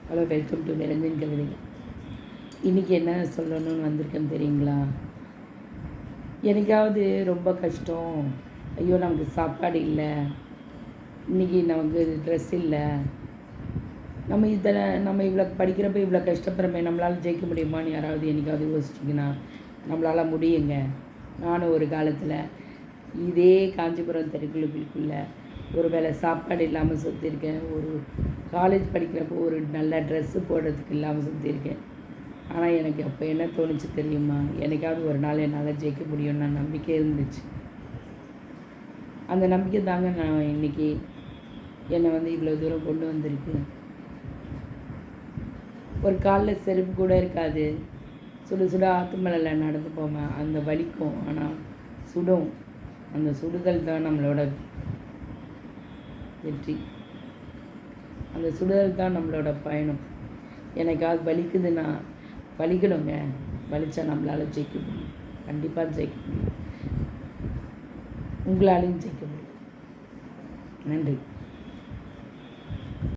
Hello, welcome to Niranjan கவிதைகள். இன்றைக்கி என்ன சொல்லணும்னு வந்திருக்கேன்னு தெரியுங்களா? எனக்காவது ரொம்ப கஷ்டம், ஐயோ நமக்கு சாப்பாடு இல்லை, இன்றைக்கி நமக்கு ட்ரெஸ் இல்லை, நம்ம இவ்வளோ படிக்கிறப்ப இவ்வளோ கஷ்டப்படுறோமே, நம்மளால் ஜெயிக்க முடியுமான்னு யாராவது என்றைக்காவது யோசிச்சிங்கன்னா நம்மளால் முடியுங்க. நானும் ஒரு காலத்தில் இதே காஞ்சிபுரம் தெருக்குழுக்குள்ளே ஒரு வேளை சாப்பாடு இல்லாமல் சுற்றிருக்கேன். ஒரு காலேஜ் படிக்கிறப்போ ஒரு நல்ல ட்ரெஸ்ஸு போடுறதுக்கு இல்லாமல் சுற்றிருக்கேன். ஆனால் எனக்கு அப்போ என்ன தோணுச்சு தெரியுமா? எனக்காவது ஒரு நாள் என்னால் ஜெயிக்க முடியும்னு நம்பிக்கை இருந்துச்சு. அந்த நம்பிக்கை தாங்க நான் இன்றைக்கி என்னை இவ்வளோ தூரம் கொண்டு வந்திருக்கு. ஒரு காலில் செருப்பு கூட இருக்காது, சுட ஆற்று மலையில் நடந்து போவேன், அந்த வலிக்கும், ஆனால் சுடும். அந்த சுடுதல் தான் நம்மளோட வெற்றி, அந்த சுடுதல் தான் நம்மளோட பயணம். எனக்காவது வலிக்குதுன்னா வலிக்கணுங்க, வலிச்சா நம்மளால் ஜெயிக்க முடியும், கண்டிப்பாக ஜெயிக்க முடியும், உங்களாலையும் ஜெயிக்க முடியும். நன்றி.